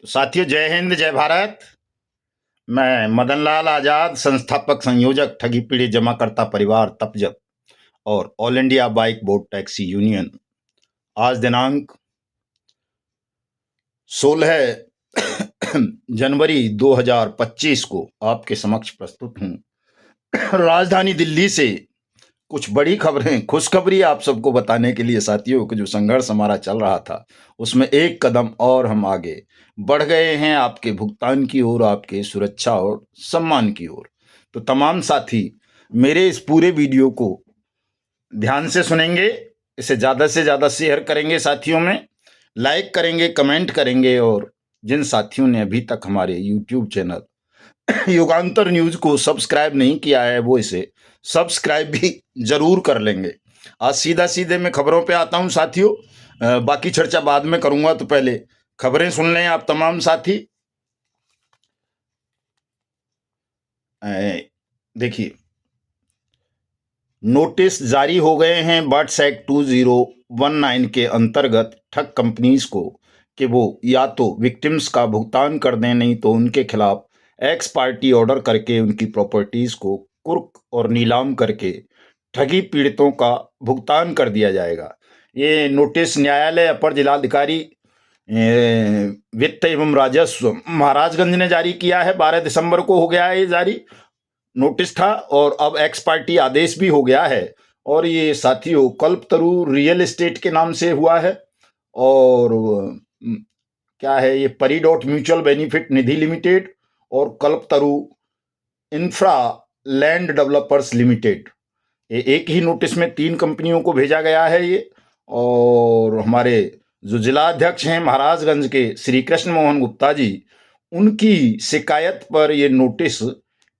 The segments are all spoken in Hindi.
तो साथियों, जय हिंद जय भारत। मैं मदन लाल आजाद, संस्थापक संयोजक ठगी पीड़ित जमाकर्ता परिवार तपजप और all India bike board taxi union. आज दिनांक 16 जनवरी 2025 को आपके समक्ष प्रस्तुत हूं। राजधानी दिल्ली से कुछ बड़ी खबरें, खुशखबरी आप सबको बताने के लिए साथियों कि जो संघर्ष हमारा चल रहा था उसमें एक कदम और हम आगे बढ़ गए हैं, आपके भुगतान की ओर, आपके सुरक्षा और सम्मान की ओर। तो तमाम साथी मेरे इस पूरे वीडियो को ध्यान से सुनेंगे, इसे ज़्यादा से ज़्यादा शेयर करेंगे, साथियों में लाइक करेंगे, कमेंट करेंगे, और जिन साथियों ने अभी तक हमारे यूट्यूब चैनल युगांतर न्यूज को सब्सक्राइब नहीं किया है वो इसे सब्सक्राइब भी जरूर कर लेंगे। आज सीधा सीधे मैं खबरों पे आता हूं साथियों, बाकी चर्चा बाद में करूंगा, तो पहले खबरें सुन लें आप तमाम साथी। देखिए, नोटिस जारी हो गए हैं बर्ड्स एक्ट 2019 के अंतर्गत ठग कंपनीज को कि वो या तो विक्टिम्स का भुगतान कर दें, नहीं तो उनके खिलाफ एक्स पार्टी ऑर्डर करके उनकी प्रॉपर्टीज को कुर्क और नीलाम करके ठगी पीड़ितों का भुगतान कर दिया जाएगा। ये नोटिस न्यायालय अपर जिलाधिकारी वित्त एवं राजस्व महाराजगंज ने जारी किया है। 12 दिसंबर को हो गया है ये जारी नोटिस था, और अब एक्स पार्टी आदेश भी हो गया है। और ये साथियों कल्पतरु रियल एस्टेट के नाम से हुआ है, और क्या है ये, परीडॉट म्यूचुअल बेनिफिट निधि लिमिटेड और कल्पतरु इंफ्रा लैंड डेवलपर्स लिमिटेड, ये एक ही नोटिस में 3 कंपनियों को भेजा गया है ये। और हमारे जो जिलाध्यक्ष हैं महाराजगंज के श्री कृष्ण मोहन गुप्ता जी, उनकी शिकायत पर ये नोटिस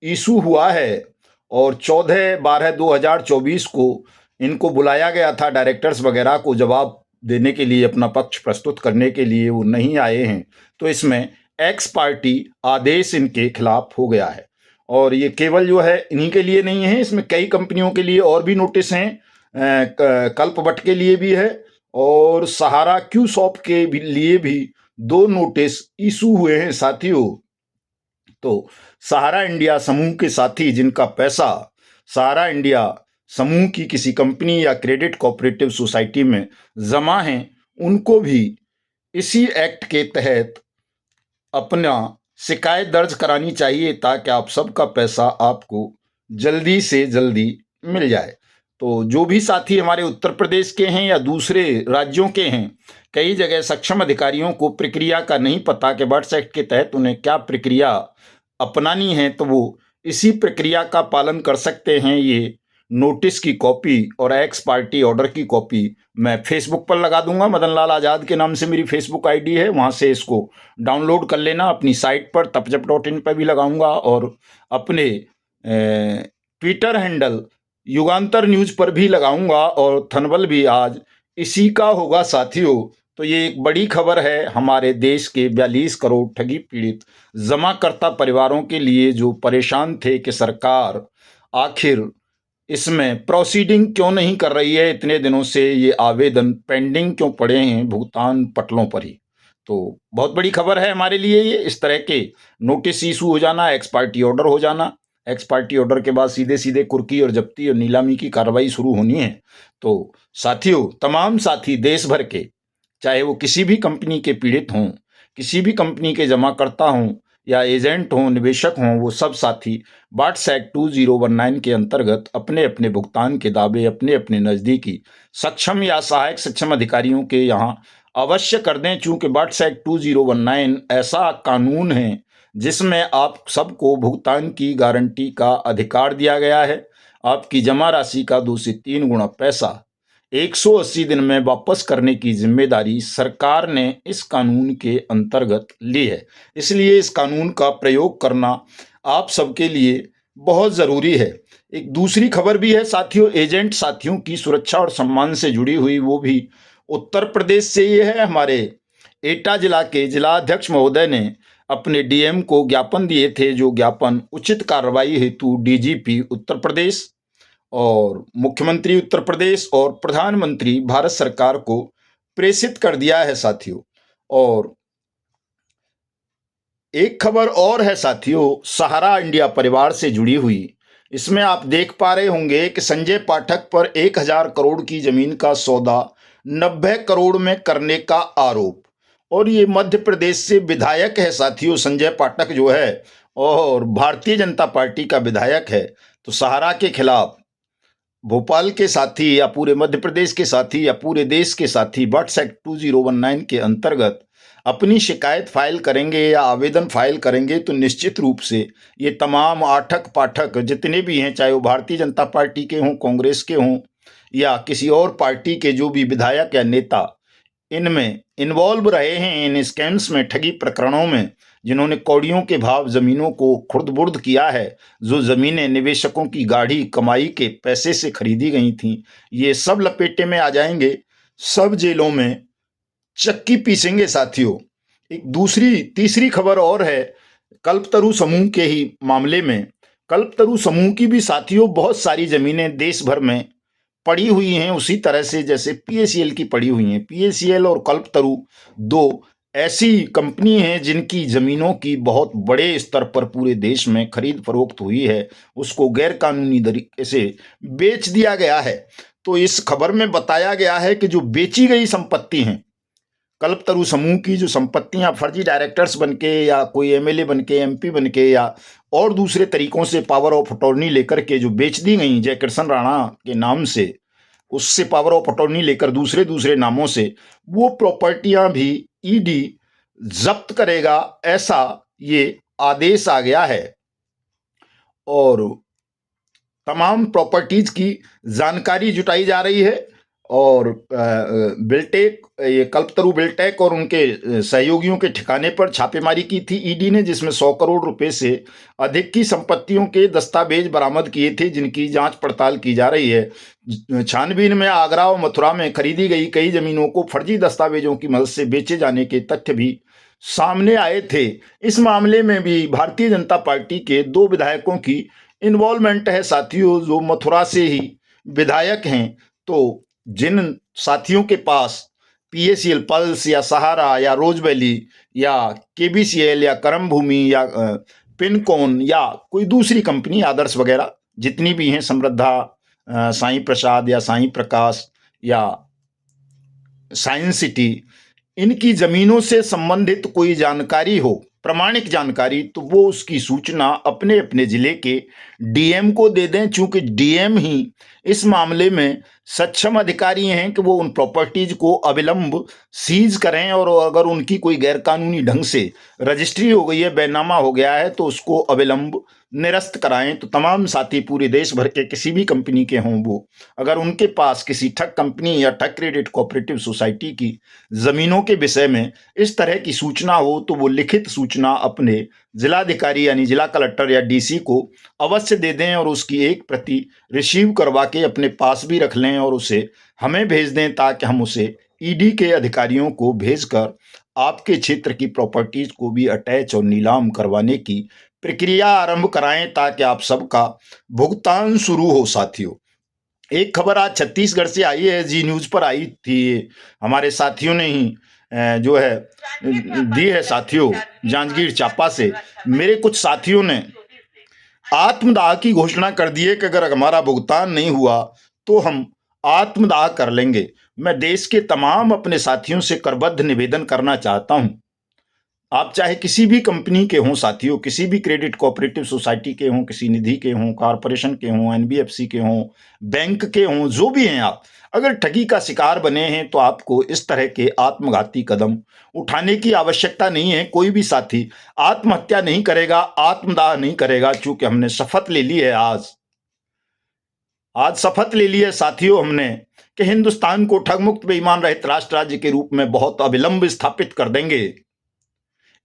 इशू हुआ है, और 14/12/2024 को इनको बुलाया गया था, डायरेक्टर्स वगैरह को जवाब देने के लिए, अपना पक्ष प्रस्तुत करने के लिए। वो नहीं आए हैं, तो इसमें एक्स पार्टी आदेश इनके खिलाफ हो गया है। और ये केवल जो है इन्हीं के लिए नहीं है, इसमें कई कंपनियों के लिए और भी नोटिस हैं, कल्पवट के लिए भी है, और सहारा क्यू शॉप के भी लिए भी 2 नोटिस इशू हुए हैं साथियों। तो सहारा इंडिया समूह के साथी जिनका पैसा सहारा इंडिया समूह की किसी कंपनी या क्रेडिट कोऑपरेटिव सोसाइटी में जमा है, उनको भी इसी एक्ट के तहत अपना शिकायत दर्ज करानी चाहिए, ताकि आप सबका पैसा आपको जल्दी से जल्दी मिल जाए। तो जो भी साथी हमारे उत्तर प्रदेश के हैं या दूसरे राज्यों के हैं, कई जगह सक्षम अधिकारियों को प्रक्रिया का नहीं पता कि बर्ड्स एक्ट के तहत उन्हें क्या प्रक्रिया अपनानी है, तो वो इसी प्रक्रिया का पालन कर सकते हैं। ये नोटिस की कॉपी और एक्स पार्टी ऑर्डर की कॉपी मैं फेसबुक पर लगा दूंगा, मदन लाल आजाद के नाम से मेरी फेसबुक आईडी है, वहां से इसको डाउनलोड कर लेना। अपनी साइट पर tapjap.in पर भी लगाऊंगा, और अपने ट्विटर हैंडल युगांतर न्यूज पर भी लगाऊंगा, और थनबल भी आज इसी का होगा साथियों। तो ये एक बड़ी खबर है हमारे देश के 42 करोड़ ठगी पीड़ित जमाकर्ता परिवारों के लिए, जो परेशान थे कि सरकार आखिर इसमें प्रोसीडिंग क्यों नहीं कर रही है। इतने दिनों से ये आवेदन पेंडिंग क्यों पड़े हैं भुगतान पटलों पर ही। तो बहुत बड़ी खबर है हमारे लिए ये, इस तरह के नोटिस इशू हो जाना, एक्स पार्टी ऑर्डर हो जाना। एक्स पार्टी ऑर्डर के बाद सीधे सीधे कुर्की और जब्ती और नीलामी की कार्रवाई शुरू होनी है। तो साथियों, तमाम साथी देश भर के, चाहे वो किसी भी कंपनी के पीड़ित हों, किसी भी कंपनी के जमाकर्ता हों, या एजेंट हों, निवेशक हों, वो सब साथी बर्ड्स एक्ट 2019 के अंतर्गत अपने अपने भुगतान के दावे अपने अपने नज़दीकी सक्षम या सहायक सक्षम अधिकारियों के यहाँ अवश्य कर दें। चूंकि बर्ड्स एक्ट 2019 ऐसा कानून है जिसमें आप सबको भुगतान की गारंटी का अधिकार दिया गया है। आपकी जमा राशि का 2 से 3 गुना पैसा 180 दिन में वापस करने की जिम्मेदारी सरकार ने इस कानून के अंतर्गत ली है। इसलिए इस कानून का प्रयोग करना आप सबके लिए बहुत ज़रूरी है। एक दूसरी खबर भी है साथियों, एजेंट साथियों की सुरक्षा और सम्मान से जुड़ी हुई, वो भी उत्तर प्रदेश से ये है। हमारे एटा जिला के जिलाध्यक्ष महोदय ने अपने डीएम को ज्ञापन दिए थे, जो ज्ञापन उचित कार्रवाई हेतु डीजीपी उत्तर प्रदेश और मुख्यमंत्री उत्तर प्रदेश और प्रधानमंत्री भारत सरकार को प्रेषित कर दिया है साथियों। और एक खबर और है साथियों, सहारा इंडिया परिवार से जुड़ी हुई। इसमें आप देख पा रहे होंगे कि संजय पाठक पर 1,000 करोड़ की जमीन का सौदा 90 करोड़ में करने का आरोप। और ये मध्य प्रदेश से विधायक है साथियों, संजय पाठक जो है, और भारतीय जनता पार्टी का विधायक है। तो सहारा के खिलाफ भोपाल के साथी या पूरे मध्य प्रदेश के साथी या पूरे देश के साथी बट्स एक्ट 2019 के अंतर्गत अपनी शिकायत फाइल करेंगे या आवेदन फाइल करेंगे तो निश्चित रूप से ये तमाम आठक पाठक जितने भी हैं, चाहे वो भारतीय जनता पार्टी के हों, कांग्रेस के हों या किसी और पार्टी के जो भी विधायक या नेता इनमें इन्वॉल्व रहे हैं, इन स्कैम्स में, ठगी प्रकरणों में, जिन्होंने कौड़ियों के भाव जमीनों को खुर्द-बुर्द किया है, जो जमीनें निवेशकों की गाढ़ी कमाई के पैसे से खरीदी गई थीं, ये सब लपेटे में आ जाएंगे, सब जेलों में चक्की पीसेंगे साथियों। एक दूसरी तीसरी खबर और है कल्पतरु समूह के ही मामले में। कल्पतरु समूह की भी साथियों बहुत सारी जमीनें देश भर में पड़ी हुई हैं, उसी तरह से जैसे पीएसीएल की पड़ी हुई हैं। पीएसीएल और कल्पतरु दो ऐसी कंपनी हैं जिनकी जमीनों की बहुत बड़े स्तर पर पूरे देश में खरीद फरोख्त हुई है, उसको गैर कानूनी तरीके से बेच दिया गया है। तो इस खबर में बताया गया है कि जो बेची गई संपत्ति हैं, कल्पतरु समूह की जो संपत्तियां फर्जी डायरेक्टर्स बनके या कोई एमएलए बनके, एमपी बनके या और दूसरे तरीकों से पावर ऑफ अटॉर्नी लेकर के जो बेच दी गई जयकिशन राणा के नाम से, उससे पावर ऑफ अटॉर्नी लेकर दूसरे दूसरे नामों से, वो प्रॉपर्टियां भी ईडी जब्त करेगा, ऐसा ये आदेश आ गया है। और तमाम प्रॉपर्टीज की जानकारी जुटाई जा रही है और बिल्टेक, ये कल्पतरु बिल्टेक और उनके सहयोगियों के ठिकाने पर छापेमारी की थी ईडी ने, जिसमें 100 करोड़ रुपए से अधिक की संपत्तियों के दस्तावेज बरामद किए थे, जिनकी जांच पड़ताल की जा रही है। छानबीन में आगरा और मथुरा में खरीदी गई कई जमीनों को फर्जी दस्तावेजों की मदद से बेचे जाने के तथ्य भी सामने आए थे। इस मामले में भी भारतीय जनता पार्टी के 2 विधायकों की इन्वॉल्वमेंट है साथियों, जो मथुरा से ही विधायक हैं। तो जिन साथियों के पास पीएसीएल, पल्स या सहारा या रोज वैली या केबीसीएल या करम भूमि या पिनकॉन या कोई दूसरी कंपनी, आदर्श वगैरह जितनी भी हैं, समृद्धा, साईं प्रसाद या साईं प्रकाश या साइंस सिटी, इनकी जमीनों से संबंधित कोई जानकारी हो, प्रमाणिक जानकारी, तो वो उसकी सूचना अपने अपने जिले के डीएम को दे दें, चूंकि डीएम ही इस मामले में सक्षम अधिकारी हैं कि वो उन प्रॉपर्टीज को अविलंब सीज करें, और अगर उनकी कोई गैरकानूनी ढंग से रजिस्ट्री हो गई है, बैनामा हो गया है, तो उसको अविलंब निरस्त कराएं। तो तमाम साथी पूरे देश भर के किसी भी कंपनी के हों, वो अगर उनके पास किसी ठग कंपनी या ठग क्रेडिट कोऑपरेटिव सोसाइटी की जमीनों के विषय में इस तरह की सूचना हो, तो वो लिखित सूचना अपने जिलाधिकारी यानी जिला कलेक्टर या डीसी को अवश्य दे दें और उसकी एक प्रति रिसीव करवा के अपने पास भी रख लें और उसे हमें भेज दें, ताकि हम उसे ईडी के अधिकारियों को भेजकर आपके क्षेत्र की प्रॉपर्टीज को भी अटैच और नीलाम करवाने की प्रक्रिया आरंभ कराएं, ताकि आप सबका भुगतान शुरू हो साथियों। एक खबर आज छत्तीसगढ़ से आई है, जी न्यूज पर आई थी, हमारे साथियों ने ही जो है दी है साथियों, जांजगीर चांपा से। मेरे कुछ साथियों ने आत्मदाह की घोषणा कर दी है कि अगर हमारा भुगतान नहीं हुआ तो हम आत्मदाह कर लेंगे। मैं देश के तमाम अपने साथियों से करबद्ध निवेदन करना चाहता हूं, आप चाहे किसी भी कंपनी के हों साथियों, किसी भी क्रेडिट कोऑपरेटिव सोसाइटी के हों, किसी निधि के हों, कारपोरेशन के हों, एनबीएफसी के हों, बैंक के हों, जो भी हैं आप, अगर ठगी का शिकार बने हैं तो आपको इस तरह के आत्मघाती कदम उठाने की आवश्यकता नहीं है। कोई भी साथी आत्महत्या नहीं करेगा, आत्मदाह नहीं करेगा, चूंकि हमने शपथ ले ली है। आज शपथ ले ली है साथियों हमने कि हिंदुस्तान को ठगमुक्त बेईमान रहित राष्ट्र राज्य के रूप में बहुत अविलंब स्थापित कर देंगे।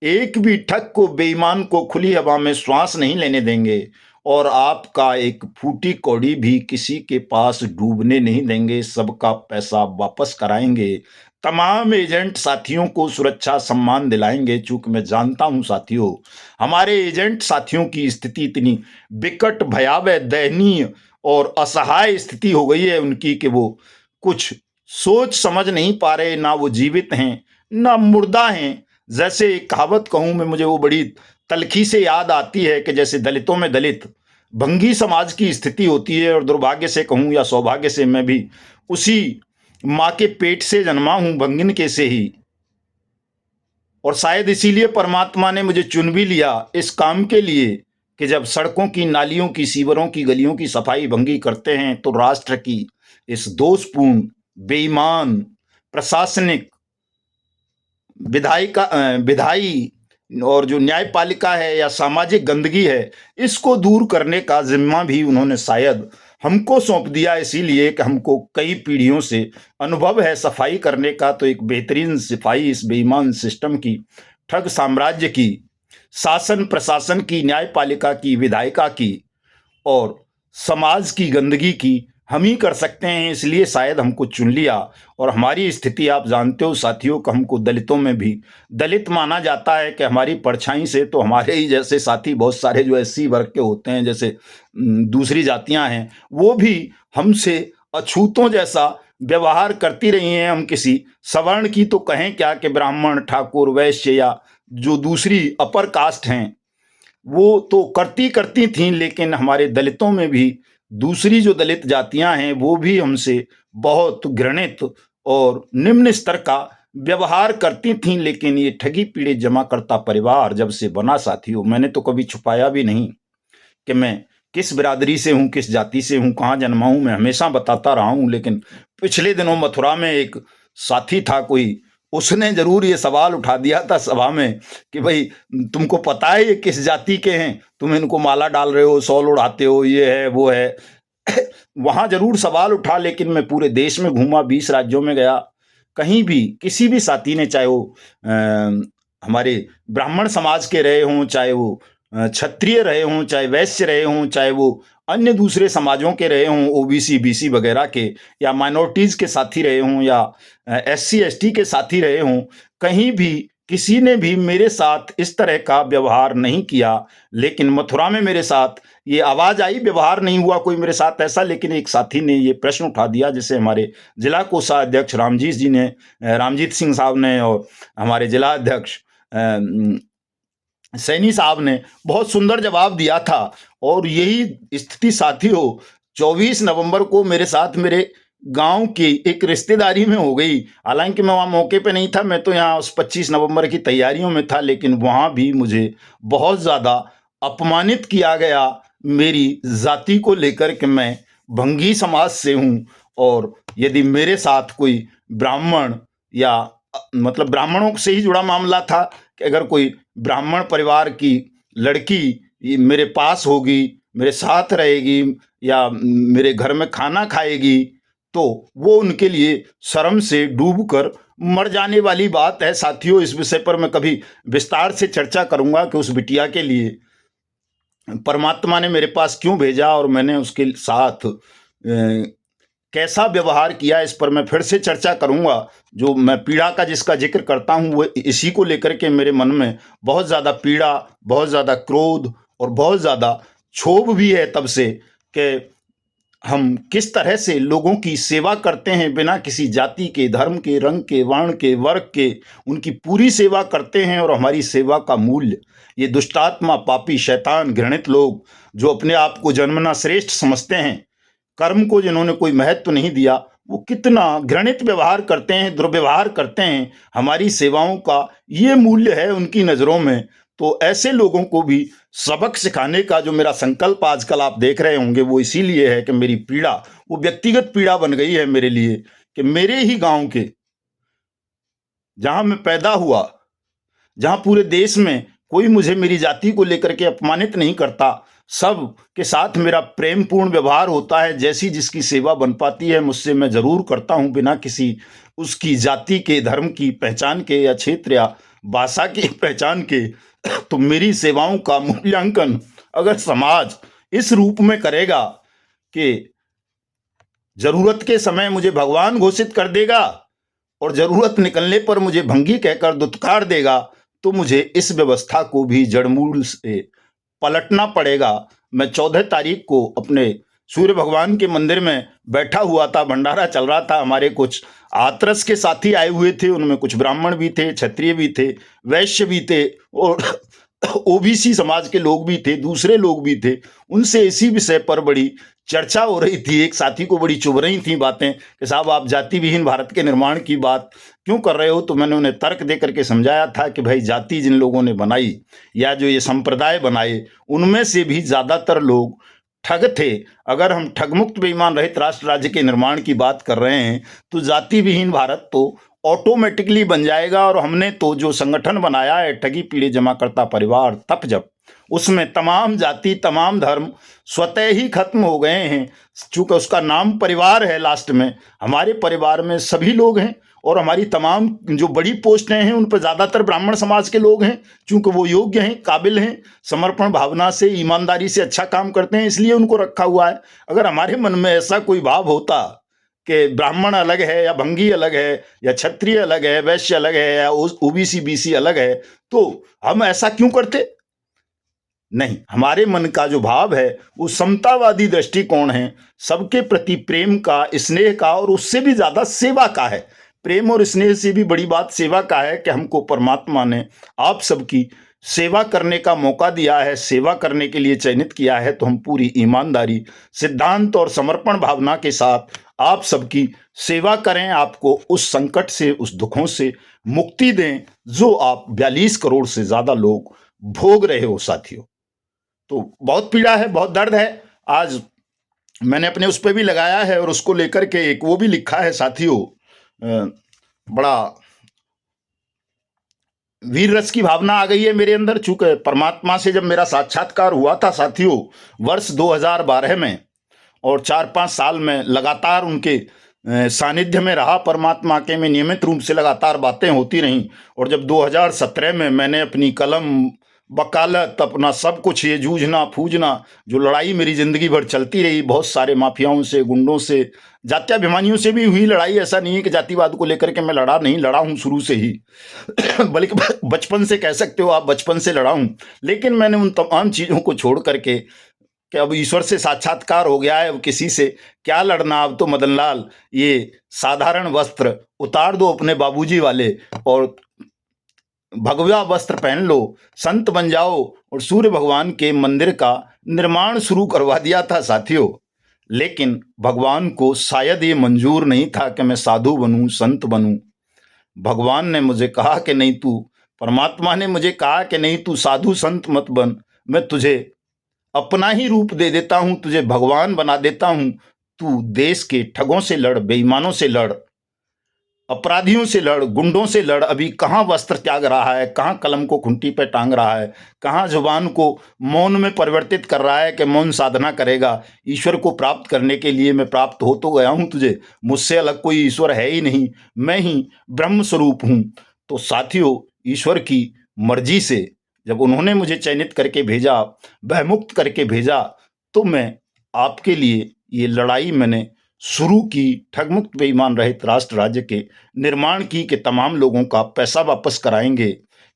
एक भी ठग को, बेईमान को खुली हवा में श्वास नहीं लेने देंगे और आपका एक फूटी कौड़ी भी किसी के पास डूबने नहीं देंगे, सबका पैसा वापस कराएंगे। तमाम एजेंट साथियों को सुरक्षा सम्मान दिलाएंगे, चूंकि मैं जानता हूं साथियों, हमारे एजेंट साथियों की स्थिति इतनी विकट, भयावह, दयनीय और असहाय स्थिति हो गई है उनकी कि वो कुछ सोच समझ नहीं पा रहे, ना वो जीवित हैं ना मुर्दा हैं। जैसे एक कहावत कहूं मैं, मुझे वो बड़ी तलखी से याद आती है कि जैसे दलितों में दलित भंगी समाज की स्थिति होती है, और दुर्भाग्य से कहूं या सौभाग्य से मैं भी उसी माँ के पेट से जन्मा हूं, भंगिन के से ही। और शायद इसीलिए परमात्मा ने मुझे चुन भी लिया इस काम के लिए कि जब सड़कों की, नालियों की, सीवरों की, गलियों की सफाई भंगी करते हैं तो राष्ट्र की इस दोषपूर्ण, बेईमान, प्रशासनिक, विधायी और जो न्यायपालिका है या सामाजिक गंदगी है, इसको दूर करने का जिम्मा भी उन्होंने शायद हमको सौंप दिया, इसीलिए कि हमको कई पीढ़ियों से अनुभव है सफाई करने का। तो एक बेहतरीन सफाई इस बेईमान सिस्टम की, ठग साम्राज्य की, शासन प्रशासन की, न्यायपालिका की, विधायिका की और समाज की गंदगी की हम ही कर सकते हैं। इसलिए शायद हमको चुन लिया। और हमारी स्थिति आप जानते हो साथियों कि हमको दलितों में भी दलित माना जाता है कि हमारी परछाई से तो हमारे ही जैसे साथी बहुत सारे जो एससी वर्ग के होते हैं, जैसे दूसरी जातियां हैं, वो भी हमसे अछूतों जैसा व्यवहार करती रही हैं। हम किसी सवर्ण की तो कहें क्या कि ब्राह्मण, ठाकुर, वैश्य या जो दूसरी अपर कास्ट हैं वो तो करती करती थीं, लेकिन हमारे दलितों में भी दूसरी जो दलित जातियां हैं वो भी हमसे बहुत घृणित और निम्न स्तर का व्यवहार करती थीं। लेकिन ये ठगी पीड़ित जमाकर्ता परिवार जब से बना साथियों, मैंने तो कभी छुपाया भी नहीं कि मैं किस बिरादरी से हूं, किस जाति से हूं, कहाँ जन्मा हूं, मैं हमेशा बताता रहा हूं। लेकिन पिछले दिनों मथुरा में एक साथी था कोई, उसने जरूर ये सवाल उठा दिया था सभा में कि भाई तुमको पता है ये किस जाति के हैं, तुम इनको माला डाल रहे हो, शॉल उड़ाते हो, ये है वो है। वहां जरूर सवाल उठा, लेकिन मैं पूरे देश में घूमा, 20 राज्यों में गया, कहीं भी किसी भी साथी ने, चाहे वो हमारे ब्राह्मण समाज के रहे हों, चाहे वो क्षत्रिय रहे हों, चाहे वैश्य रहे हों, चाहे वो अन्य दूसरे समाजों के रहे हों, ओबीसी बीसी वगैरह के, या माइनॉरिटीज के साथी रहे हों, या एससी एसटी के साथी रहे हों, कहीं भी किसी ने भी मेरे साथ इस तरह का व्यवहार नहीं किया। लेकिन मथुरा में मेरे साथ ये आवाज आई, व्यवहार नहीं हुआ कोई मेरे साथ ऐसा, लेकिन एक साथी ने ये प्रश्न उठा दिया, जैसे हमारे जिला कोषाध्यक्ष रामजीत सिंह साहब ने, और हमारे जिला अध्यक्ष सैनी साहब ने बहुत सुंदर जवाब दिया था। और यही स्थिति साथियों 24 नवंबर को मेरे साथ मेरे गांव की एक रिश्तेदारी में हो गई। हालांकि मैं वहां मौके पे नहीं था, मैं तो यहाँ उस 25 नवंबर की तैयारियों में था, लेकिन वहां भी मुझे बहुत ज्यादा अपमानित किया गया मेरी जाति को लेकर कि मैं भंगी समाज से हूं। और यदि मेरे साथ कोई ब्राह्मण या मतलब ब्राह्मणों से ही जुड़ा मामला था कि अगर कोई ब्राह्मण परिवार की लड़की मेरे पास होगी, मेरे साथ रहेगी या मेरे घर में खाना खाएगी, तो वो उनके लिए शर्म से डूबकर मर जाने वाली बात है साथियों। इस विषय पर मैं कभी विस्तार से चर्चा करूंगा कि उस बिटिया के लिए परमात्मा ने मेरे पास क्यों भेजा और मैंने उसके साथ कैसा व्यवहार किया, इस पर मैं फिर से चर्चा करूंगा। जो मैं पीड़ा का जिसका जिक्र करता हूं वो इसी को लेकर के मेरे मन में बहुत ज़्यादा पीड़ा, बहुत ज़्यादा क्रोध और बहुत ज़्यादा क्षोभ भी है तब से कि हम किस तरह से लोगों की सेवा करते हैं बिना किसी जाति के, धर्म के, रंग के, वर्ण के, वर्ग के, उनकी पूरी सेवा करते हैं। और हमारी सेवा का मूल्य ये दुष्टात्मा, पापी, शैतान, घृणित लोग जो अपने आप को जन्मना श्रेष्ठ समझते हैं, कर्म को जिन्होंने कोई महत्व नहीं दिया, वो कितना घृणित व्यवहार करते हैं, दुर्व्यवहार करते हैं। हमारी सेवाओं का ये मूल्य है उनकी नज़रों में। तो ऐसे लोगों को भी सबक सिखाने का जो मेरा संकल्प आजकल आप देख रहे होंगे वो इसीलिए है कि मेरी पीड़ा वो व्यक्तिगत पीड़ा बन गई है मेरे लिए कि मेरे ही गांव के, जहां मैं पैदा हुआ, जहां पूरे देश में कोई मुझे मेरी जाति को लेकर के अपमानित नहीं करता, सब के साथ मेरा प्रेमपूर्ण व्यवहार होता है। जैसी जिसकी सेवा बन पाती है मुझसे मैं जरूर करता हूं, बिना किसी उसकी जाति के, धर्म की पहचान के या क्षेत्र या भाषा की पहचान के। तो मेरी सेवाओं का मूल्यांकन अगर समाज इस रूप में करेगा कि जरूरत के समय मुझे भगवान घोषित कर देगा और जरूरत निकलने पर मुझे भंगी कहकर दुत्कार देगा, तो मुझे इस व्यवस्था को भी जड़मूल से पलटना पड़ेगा। मैं 14 तारीख को अपने सूर्य भगवान के मंदिर में बैठा हुआ था, भंडारा चल रहा था। हमारे कुछ आतरस के साथी आए हुए थे, उनमें कुछ ब्राह्मण भी थे, क्षत्रिय भी थे, वैश्य भी थे और ओबीसी समाज के लोग भी थे, दूसरे लोग भी थे। उनसे इसी विषय पर बड़ी चर्चा हो रही थी। एक साथी को बड़ी चुभ रही थी बातें कि साहब आप जाति विहीन भारत के निर्माण की बात क्यों कर रहे हो। तो मैंने उन्हें तर्क दे करके समझाया था कि भाई जाति जिन लोगों ने बनाई या जो ये संप्रदाय बनाए, उनमें से भी ज्यादातर लोग ठग थे। अगर हम ठगमुक्त बेईमान रहित राष्ट्र राज्य के निर्माण की बात कर रहे हैं तो जाति विहीन भारत तो ऑटोमेटिकली बन जाएगा। और हमने तो जो संगठन बनाया है ठगी पीड़े जमाकर्ता परिवार तप जप, उसमें तमाम जाति तमाम धर्म स्वतः ही खत्म हो गए हैं। चूंकि उसका नाम परिवार है, लास्ट में हमारे परिवार में सभी लोग हैं और हमारी तमाम जो बड़ी पोस्टें हैं उन पर ज्यादातर ब्राह्मण समाज के लोग हैं। चूंकि वो योग्य हैं, काबिल हैं, समर्पण भावना से ईमानदारी से अच्छा काम करते हैं, इसलिए उनको रखा हुआ है। अगर हमारे मन में ऐसा कोई भाव होता कि ब्राह्मण अलग है या भंगी अलग है या क्षत्रिय अलग है, वैश्य अलग है या ओबीसी बीसी अलग है, तो हम ऐसा क्यों करते? नहीं, हमारे मन का जो भाव है वो समतावादी दृष्टिकोण है, सबके प्रति प्रेम का, स्नेह का और उससे भी ज्यादा सेवा का है। प्रेम और स्नेह से भी बड़ी बात सेवा का है कि हमको परमात्मा ने आप सबकी सेवा करने का मौका दिया है, सेवा करने के लिए चयनित किया है। तो हम पूरी ईमानदारी, सिद्धांत और समर्पण भावना के साथ आप सबकी सेवा करें, आपको उस संकट से, उस दुखों से मुक्ति दें जो आप 42 करोड़ से ज्यादा लोग भोग रहे हो साथियों। तो बहुत पीड़ा है, बहुत दर्द है। आज मैंने अपने उस पर भी लगाया है और उसको लेकर के एक वो भी लिखा है साथियों। बड़ा वीर रस की भावना आ गई है मेरे अंदर। चूंकि परमात्मा से जब मेरा साक्षात्कार हुआ था साथियों वर्ष 2012 में, और 4-5 साल में लगातार उनके सानिध्य में रहा परमात्मा के, में नियमित रूप से लगातार बातें होती रहीं। और जब 2017 में मैंने अपनी कलम, वकालत, अपना सब कुछ, ये जूझना फूजना जो लड़ाई मेरी जिंदगी भर चलती रही, बहुत सारे माफियाओं से, गुंडों से, जात्याभिमानियों से भी हुई लड़ाई। ऐसा नहीं है कि जातिवाद को लेकर के मैं लड़ा नहीं, लड़ा हूं शुरू से ही बल्कि बचपन से कह सकते हो आप, बचपन से लड़ा हूं। लेकिन मैंने उन तमाम चीजों को छोड़ करके कि अब ईश्वर से साक्षात्कार हो गया है, अब किसी से क्या लड़ना। अब तो मदनलाल ये साधारण वस्त्र उतार दो अपने बाबूजी वाले और भगवा वस्त्र पहन लो, संत बन जाओ और सूर्य भगवान के मंदिर का निर्माण शुरू करवा दिया था साथियों। लेकिन भगवान को शायद ये मंजूर नहीं था कि मैं साधु बनूं, संत बनूं। भगवान ने मुझे कहा कि नहीं, तू, परमात्मा ने मुझे कहा कि नहीं, तू साधु संत मत बन, मैं तुझे अपना ही रूप दे देता हूं, तुझे भगवान बना देता हूं। तू देश के ठगों से लड़, बेईमानों से लड़, अपराधियों से लड़, गुंडों से लड़। अभी कहाँ वस्त्र त्याग रहा है, कहाँ कलम को खुंटी पे टांग रहा है, कहाँ जुबान को मौन में परिवर्तित कर रहा है कि मौन साधना करेगा। ईश्वर को प्राप्त करने के लिए मैं प्राप्त हो तो गया हूं तुझे, मुझसे अलग कोई ईश्वर है ही नहीं, मैं ही ब्रह्म स्वरूप हूं। तो साथियों, ईश्वर की मर्जी से जब उन्होंने मुझे चयनित करके भेजा, भयमुक्त करके भेजा, तो मैं आपके लिए ये लड़ाई मैंने शुरू की, ठगमुक्त बेईमान रहित राष्ट्र राज्य के निर्माण की, कि तमाम लोगों का पैसा वापस कराएंगे,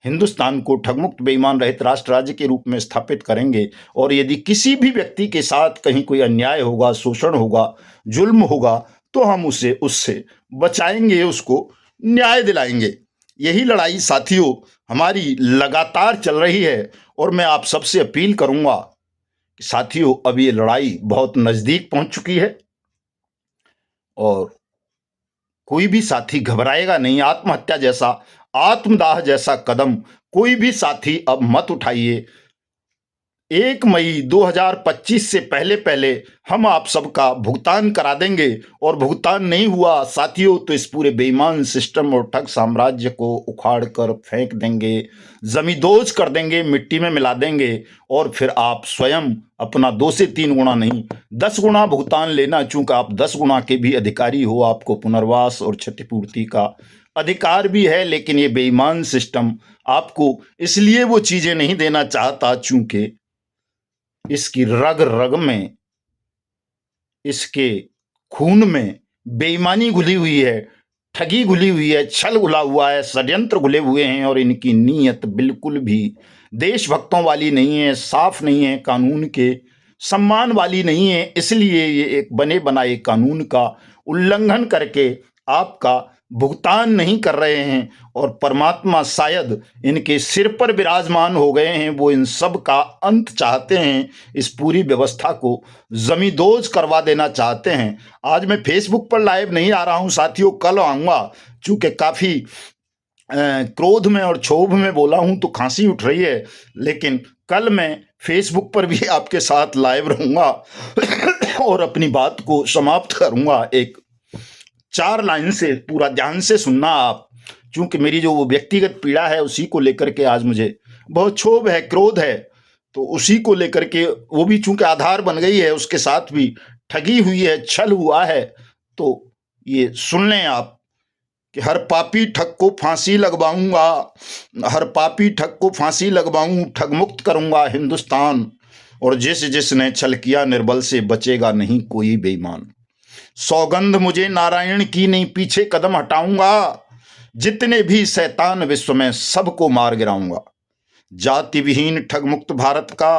हिंदुस्तान को ठगमुक्त बेईमान रहित राष्ट्र राज्य के रूप में स्थापित करेंगे। और यदि किसी भी व्यक्ति के साथ कहीं कोई अन्याय होगा, शोषण होगा, जुल्म होगा, तो हम उसे उससे बचाएंगे, उसको न्याय दिलाएंगे। यही लड़ाई साथियों हमारी लगातार चल रही है। और मैं आप सबसे अपील करूंगा कि साथियों अब ये लड़ाई बहुत नजदीक पहुंच चुकी है और कोई भी साथी घबराएगा नहीं। आत्महत्या जैसा, आत्मदाह जैसा कदम कोई भी साथी अब मत उठाइए। 1 मई 2025 से पहले पहले हम आप सबका भुगतान करा देंगे। और भुगतान नहीं हुआ साथियों तो इस पूरे बेईमान सिस्टम और ठग साम्राज्य को उखाड़ कर फेंक देंगे, जमींदोज कर देंगे, मिट्टी में मिला देंगे। और फिर आप स्वयं अपना 2 से 3 गुना नहीं, 10 गुना भुगतान लेना। चूंकि आप 10 गुना के भी अधिकारी हो, आपको पुनर्वास और क्षतिपूर्ति का अधिकार भी है। लेकिन ये बेईमान सिस्टम आपको इसलिए वो चीजें नहीं देना चाहता चूंकि इसकी रग रग में, इसके खून में बेईमानी घुली हुई है, ठगी घुली हुई है, छल घुला हुआ है, षड्यंत्र घुले हुए हैं। और इनकी नीयत बिल्कुल भी देशभक्तों वाली नहीं है, साफ नहीं है, कानून के सम्मान वाली नहीं है, इसलिए ये एक बने बनाए कानून का उल्लंघन करके आपका भुगतान नहीं कर रहे हैं, और परमात्मा शायद इनके सिर पर विराजमान हो गए हैं। वो इन सब का अंत चाहते हैं, इस पूरी व्यवस्था को जमींदोज करवा देना चाहते हैं। आज मैं फेसबुक पर लाइव नहीं आ रहा हूं साथियों, कल आऊंगा, चूंकि काफी क्रोध में और क्षोभ में बोला हूं तो खांसी उठ रही है, लेकिन कल मैं फेसबुक पर भी आपके साथ लाइव रहूंगा और अपनी बात को समाप्त करूंगा। एक 4 लाइन से पूरा ध्यान से सुनना आप, क्योंकि मेरी जो वो व्यक्तिगत पीड़ा है उसी को लेकर के आज मुझे बहुत क्षोभ है, क्रोध है, तो उसी को लेकर के, वो भी चूंकि आधार बन गई है, उसके साथ भी ठगी हुई है, छल हुआ है। तो ये सुन लें आप कि हर पापी ठग को फांसी लगवाऊंगा, हर पापी ठग को फांसी लगवाऊं, ठग मुक्त करूंगा हिंदुस्तान, और जिसने छल किया निर्बल से बचेगा नहीं कोई बेईमान। सौगंध मुझे नारायण की, नहीं पीछे कदम हटाऊंगा, जितने भी शैतान विश्व में सबको मार गिराऊंगा। जाति विहीन ठग मुक्त भारत का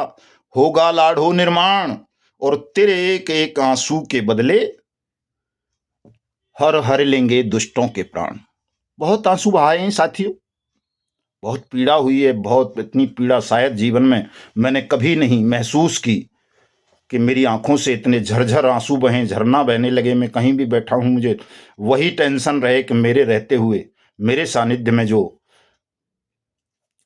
होगा लाढ़ो निर्माण, और तेरे एक एक आंसू के बदले हर हर लेंगे दुष्टों के प्राण। बहुत आंसू बहाए हैं साथियों, बहुत पीड़ा हुई है, बहुत, इतनी पीड़ा शायद जीवन में मैंने कभी नहीं महसूस की कि मेरी आंखों से इतने झरझर आंसू बहें, झरना बहने लगे। मैं कहीं भी बैठा हूं मुझे वही टेंशन रहे कि मेरे रहते हुए मेरे सानिध्य में जो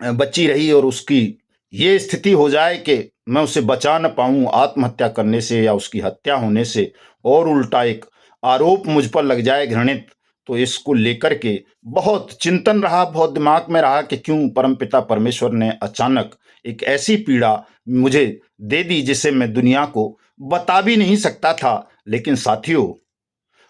बच्ची रही, और उसकी ये स्थिति हो जाए कि मैं उसे बचा न पाऊं आत्महत्या करने से या उसकी हत्या होने से, और उल्टा एक आरोप मुझ पर लग जाए घृणित। तो इसको लेकर के बहुत चिंतन रहा, बहुत दिमाग में रहा कि क्यों परमपिता परमेश्वर ने अचानक एक ऐसी पीड़ा मुझे दे दी जिसे मैं दुनिया को बता भी नहीं सकता था। लेकिन साथियों,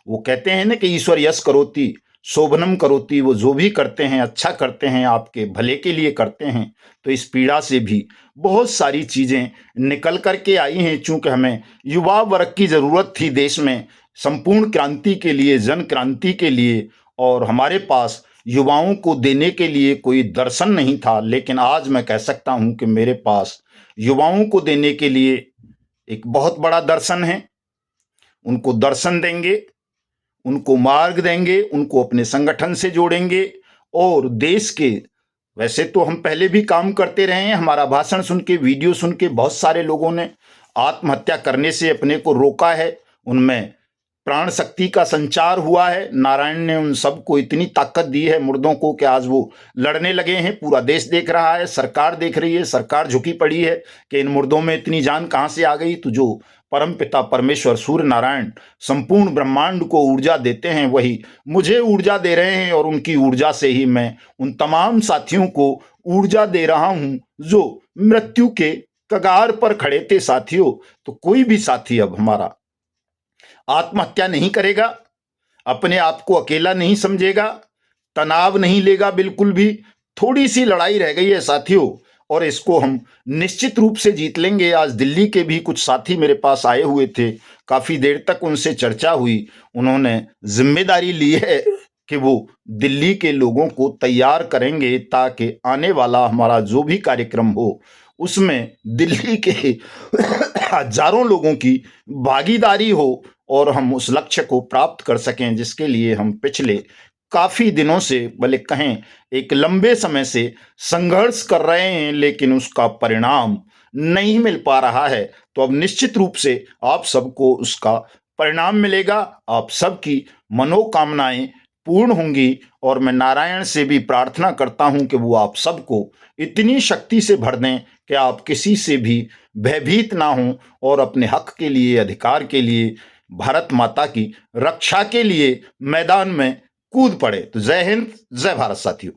वो कहते हैं ना कि ईश्वर यश करोति शोभनम करोति, वो जो भी करते हैं अच्छा करते हैं, आपके भले के लिए करते हैं। तो इस पीड़ा से भी बहुत सारी चीजें निकल करके आई हैं, चूंकि हमें युवा वर्ग की जरूरत थी देश में संपूर्ण क्रांति के लिए, जन क्रांति के लिए, और हमारे पास युवाओं को देने के लिए कोई दर्शन नहीं था। लेकिन आज मैं कह सकता हूं कि मेरे पास युवाओं को देने के लिए एक बहुत बड़ा दर्शन है। उनको दर्शन देंगे, उनको मार्ग देंगे, उनको अपने संगठन से जोड़ेंगे, और देश के, वैसे तो हम पहले भी काम करते रहे हैं, हमारा भाषण सुन के, वीडियो सुन के बहुत सारे लोगों ने आत्महत्या करने से अपने को रोका है, उनमें प्राण शक्ति का संचार हुआ है। नारायण ने उन सबको इतनी ताकत दी है मुर्दों को कि आज वो लड़ने लगे हैं। पूरा देश देख रहा है, सरकार देख रही है, सरकार झुकी पड़ी है कि इन मुर्दों में इतनी जान कहां से आ गई। तो जो परमपिता परमेश्वर सूर्य नारायण संपूर्ण ब्रह्मांड को ऊर्जा देते हैं, वही मुझे ऊर्जा दे रहे हैं, और उनकी ऊर्जा से ही मैं उन तमाम साथियों को ऊर्जा दे रहा हूं जो मृत्यु के कगार पर खड़े थे। साथियों, तो कोई भी साथी अब हमारा आत्महत्या नहीं करेगा, अपने आप को अकेला नहीं समझेगा, तनाव नहीं लेगा बिल्कुल भी। थोड़ी सी लड़ाई रह गई है साथियों, और इसको हम निश्चित रूप से जीत लेंगे। आज दिल्ली के भी कुछ साथी मेरे पास आए हुए थे, काफी देर तक उनसे चर्चा हुई, उन्होंने जिम्मेदारी ली है कि वो दिल्ली के लोगों को तैयार करेंगे ताकि आने वाला हमारा जो भी कार्यक्रम हो उसमें दिल्ली के हजारों लोगों की भागीदारी हो, और हम उस लक्ष्य को प्राप्त कर सकें जिसके लिए हम पिछले काफी दिनों से, भले कहें एक लंबे समय से संघर्ष कर रहे हैं, लेकिन उसका परिणाम नहीं मिल पा रहा है। तो अब निश्चित रूप से आप सबको उसका परिणाम मिलेगा, आप सबकी मनोकामनाएं पूर्ण होंगी, और मैं नारायण से भी प्रार्थना करता हूं कि वो आप सबको इतनी शक्ति से भर दें कि आप किसी से भी भयभीत ना हों, और अपने हक के लिए, अधिकार के लिए, भारत माता की रक्षा के लिए मैदान में कूद पड़े। तो जय हिंद, जय भारत साथियों।